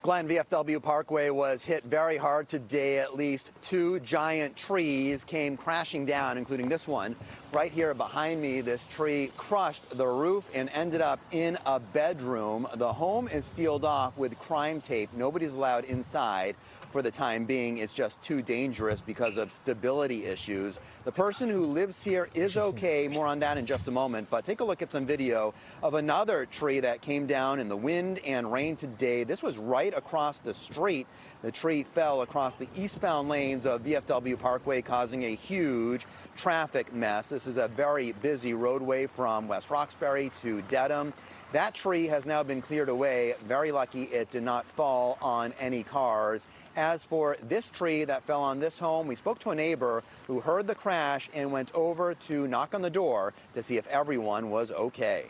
Glenn, VFW Parkway was hit very hard today. At least 2 giant trees came crashing down, including this one right here behind me. This tree crushed the roof and ended up in a bedroom. The home is sealed off with crime tape. Nobody's allowed inside for the time being. It's just too dangerous because of stability issues. The person who lives here is okay. More on that in just a moment. But take a look at some video of another tree that came down in the wind and rain today. This was right across the street. The tree fell across the eastbound lanes of VFW Parkway, causing a huge traffic mess. This is a very busy roadway from West Roxbury to Dedham. That tree has now been cleared away. Very lucky it did not fall on any cars. As for this tree that fell on this home, we spoke to a neighbor who heard the crash and went over to knock on the door to see if everyone was okay.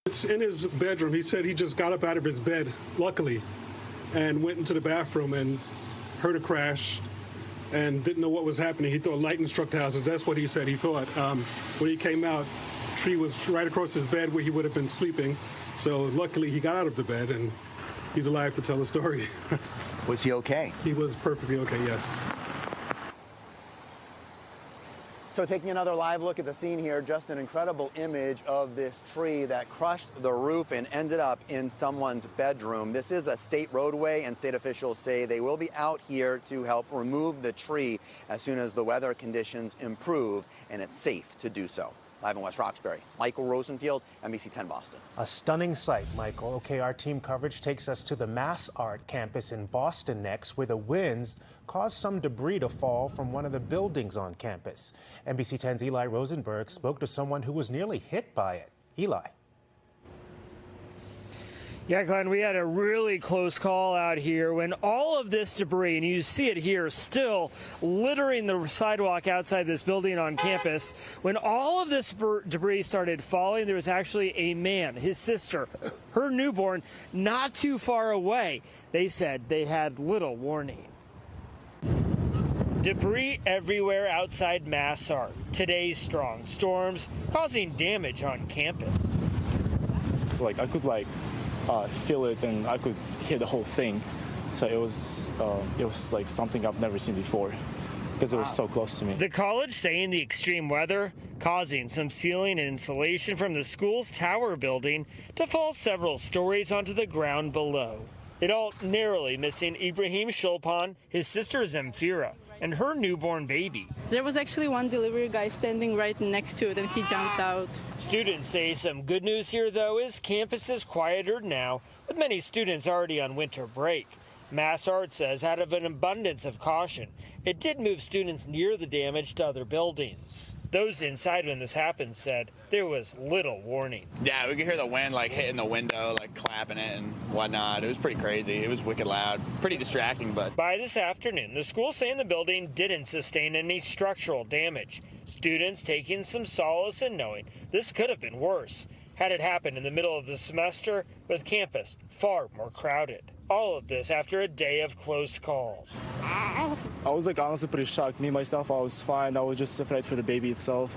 It's in his bedroom. He said he just got up out of his bed, luckily, and went into the bathroom and heard a crash and didn't know what was happening. He thought lightning struck the houses. That's what he said he thought. When he came out, the tree was right across his bed where he would have been sleeping. So luckily he got out of the bed and he's alive to tell the story. Was he okay? He was perfectly okay, yes. So taking another live look at the scene here, just an incredible image of this tree that crushed the roof and ended up in someone's bedroom. This is a state roadway, and state officials say they will be out here to help remove the tree as soon as the weather conditions improve and it's safe to do so. Live in West Roxbury, Michael Rosenfield, NBC 10 Boston. A stunning sight, Michael. Okay, our team coverage takes us to the Mass Art campus in Boston next, where the winds caused some debris to fall from one of the buildings on campus. NBC 10's Eli Rosenberg spoke to someone who was nearly hit by it. Eli. Yeah, Glenn, we had a really close call out here when all of this debris, and you see it here still littering the sidewalk outside this building on campus, when all of this debris started falling, there was actually a man, his sister, her newborn, not too far away. They said they had little warning. Debris everywhere outside Mass Art. Today's strong storms causing damage on campus. So, I could feel it, and I could hear the whole thing. So it was like something I've never seen before because it was so close to me. The college saying the extreme weather causing some ceiling and insulation from the school's tower building to fall several stories onto the ground below. It all narrowly missing Ibrahim Shulpan, his sister Zemfira, and her newborn baby. There was actually one delivery guy standing right next to it, and he jumped out. Students say some good news here, though, is campus is quieter now, with many students already on winter break. Mass Art says out of an abundance of caution, it did move students near the damage to other buildings. Those inside when this happened said there was little warning. Yeah, we could hear the wind hitting the window, clapping it and whatnot. It was pretty crazy. It was wicked loud, pretty distracting. But by this afternoon, the school saying the building didn't sustain any structural damage. Students taking some solace in knowing this could have been worse had it happened in the middle of the semester with campus far more crowded. All of this after a day of close calls. I was honestly pretty shocked. Me, myself, I was fine. I was just afraid for the baby itself.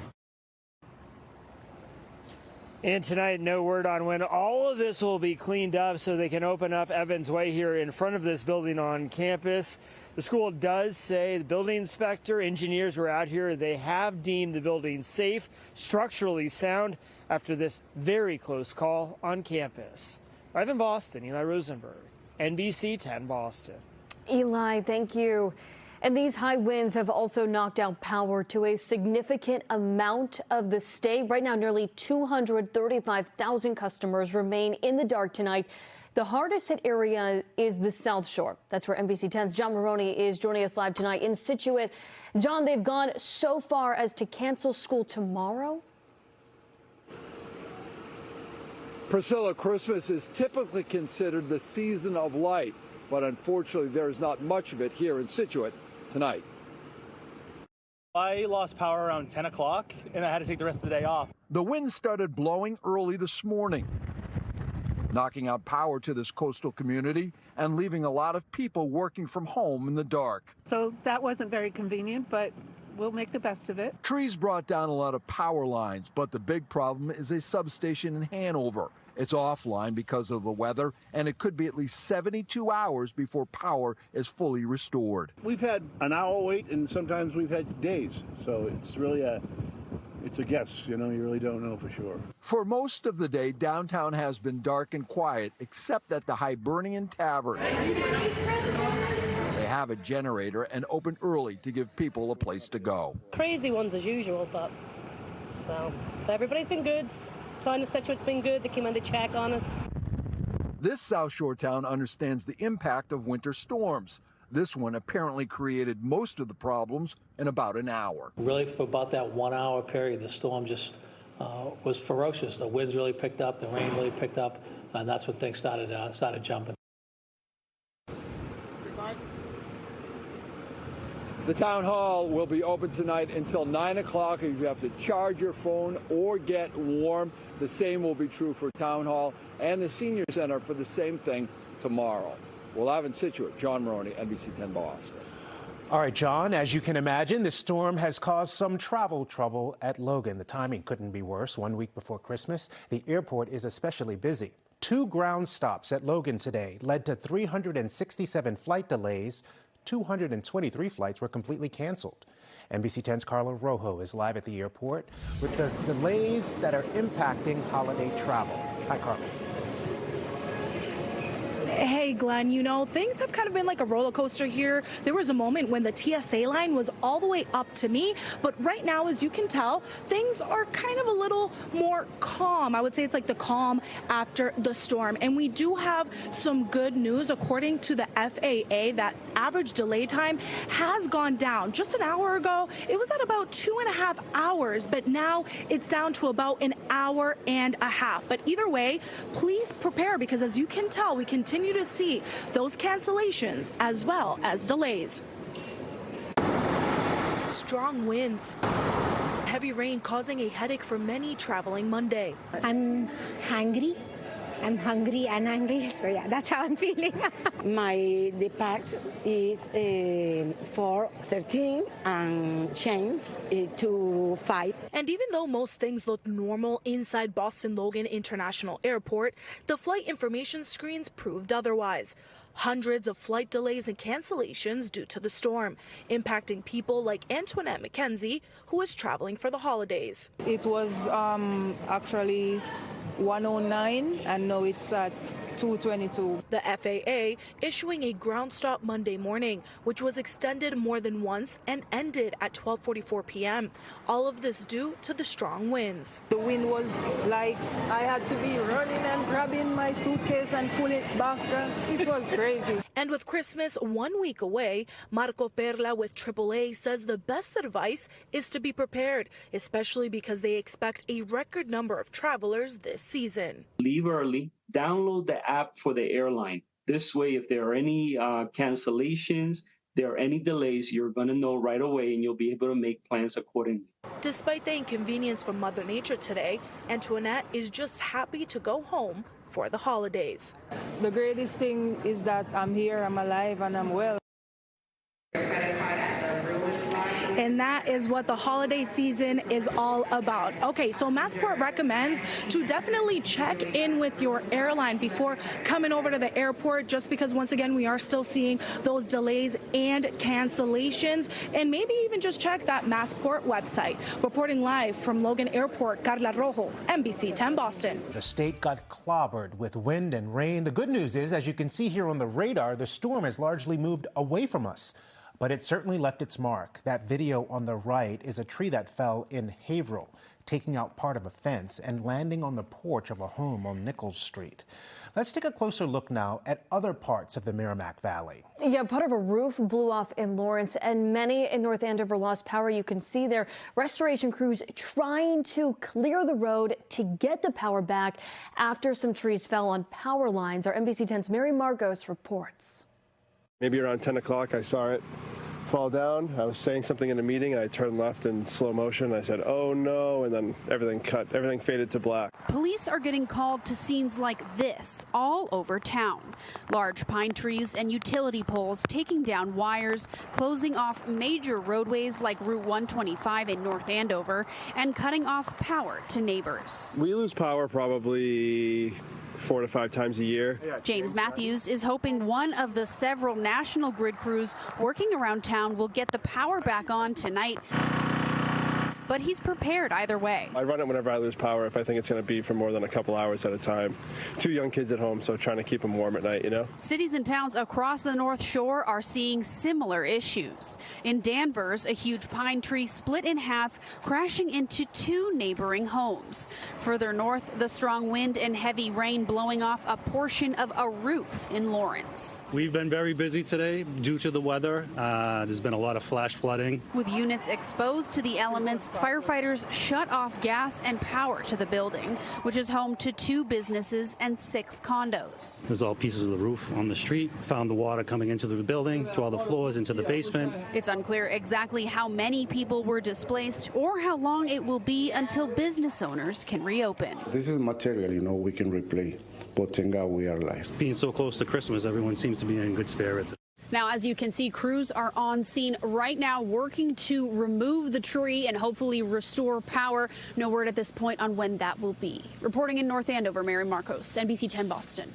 And tonight, no word on when all of this will be cleaned up so they can open up Evans Way here in front of this building on campus. The school does say the building inspector, engineers were out here. They have deemed the building safe, structurally sound after this very close call on campus. Live in Boston, Eli Rosenberg, NBC 10 Boston. Eli, thank you. And these high winds have also knocked out power to a significant amount of the state. Right now, nearly 235,000 customers remain in the dark tonight. The hardest hit area is the South Shore. That's where NBC 10's John Maroney is joining us live tonight in Scituate. John, they've gone so far as to cancel school tomorrow? Priscilla, Christmas is typically considered the season of light, but unfortunately there is not much of it here in Scituate tonight. I lost power around 10 o'clock and I had to take the rest of the day off. The wind started blowing early this morning, knocking out power to this coastal community and leaving a lot of people working from home in the dark. So that wasn't very convenient, but we'll make the best of it. Trees brought down a lot of power lines, but the big problem is a substation in Hanover. It's offline because of the weather, and it could be at least 72 hours before power is fully restored. We've had an hour wait, and sometimes we've had days. So it's really it's a guess, you really don't know for sure. For most of the day, downtown has been dark and quiet, except at the Hibernian Tavern. They have a generator and open early to give people a place to go. Crazy ones as usual, but everybody's been good. Town, etc. It's been good. They came in to check on us. This South Shore town understands the impact of winter storms. This one apparently created most of the problems in about an hour. Really, for about that 1 hour period, the storm just was ferocious. The winds really picked up, the rain really picked up, and that's when things started jumping. The town hall will be open tonight until 9 o'clock. If you have to charge your phone or get warm, the same will be true for town hall and the senior center for the same thing tomorrow. We're live in Situate. John Maroney, NBC 10 Boston. All right, John, as you can imagine, the storm has caused some travel trouble at Logan. The timing couldn't be worse. 1 week before Christmas, the airport is especially busy. 2 ground stops at Logan today led to 367 flight delays. 223 flights were completely canceled. NBC 10's Carla Rojo is live at the airport with the delays that are impacting holiday travel. Hi, Carla. Hey, Glenn, things have kind of been like a roller coaster here. There was a moment when the TSA line was all the way up to me, but right now, as you can tell, things are kind of a little more calm. I would say it's like the calm after the storm. And we do have some good news. According to the FAA, that average delay time has gone down. Just an hour ago, it was at about 2.5 hours, but now it's down to about an hour and a half. But either way, please prepare, because as you can tell, we continue to see those cancellations as well as delays. Strong winds. Heavy rain causing a headache for many traveling Monday. I'm hungry. I'm hungry and angry, so yeah, that's how I'm feeling. My depart is 4:13 and change to 5. And even though most things look normal inside Boston Logan International Airport, the flight information screens proved otherwise. Hundreds of flight delays and cancellations due to the storm, impacting people like Antoinette McKenzie, who is traveling for the holidays. It was actually 109, and now it's at 222. The FAA issuing a ground stop Monday morning, which was extended more than once and ended at 12:44 p.m. All of this due to the strong winds. The wind was like I had to be running and grabbing my suitcase and pull it back. It was crazy. And with Christmas 1 week away, Marco Perla with AAA says the best advice is to be prepared, especially because they expect a record number of travelers this season. Leave early. Download the app for the airline. This way, if there are any cancellations, there are any delays, you're going to know right away and you'll be able to make plans accordingly. Despite the inconvenience from Mother Nature today, Antoinette is just happy to go home for the holidays. The greatest thing is that I'm here, I'm alive, and I'm well. And that is what the holiday season is all about. Okay, so Massport recommends to definitely check in with your airline before coming over to the airport, just because once again we are still seeing those delays and cancellations. And maybe even just check that Massport website. Reporting live from Logan Airport, Carla Rojo, NBC 10 Boston. The state got clobbered with wind and rain. The good news is, as you can see here on the radar, the storm has largely moved away from us. But it certainly left its mark. That video on the right is a tree that fell in Haverhill, taking out part of a fence and landing on the porch of a home on Nichols Street. Let's take a closer look now at other parts of the Merrimack Valley. Yeah, part of a roof blew off in Lawrence, and many in North Andover lost power. You can see their restoration crews trying to clear the road to get the power back after some trees fell on power lines. Our NBC 10's Mary Margos reports. Maybe around 10 o'clock I saw it fall down. I was saying something in a meeting, and I turned left in slow motion. I said, "Oh no," and then everything faded to black. Police are getting called to scenes like this all over town. Large pine trees and utility poles taking down wires, closing off major roadways like Route 125 in North Andover, and cutting off power to neighbors. We lose power probably 4 to 5 times a year. James Matthews is hoping one of the several national grid crews working around town will get the power back on tonight. But he's prepared either way. I run it whenever I lose power if I think it's going to be for more than a couple hours at a time. 2 young kids at home, so trying to keep them warm at night, you know? Cities and towns across the North Shore are seeing similar issues. In Danvers, a huge pine tree split in half, crashing into 2 neighboring homes. Further north, the strong wind and heavy rain blowing off a portion of a roof in Lawrence. We've been very busy today due to the weather. There's been a lot of flash flooding. With units exposed to the elements, firefighters shut off gas and power to the building, which is home to 2 businesses and 6 condos. There's all pieces of the roof on the street. Found the water coming into the building, to all the floors, into the basement. It's unclear exactly how many people were displaced or how long it will be until business owners can reopen. This is material, we can replay, but thank God we are alive. Being so close to Christmas, everyone seems to be in good spirits. Now, as you can see, crews are on scene right now working to remove the tree and hopefully restore power. No word at this point on when that will be. Reporting in North Andover, Mary Marcos, NBC 10 Boston.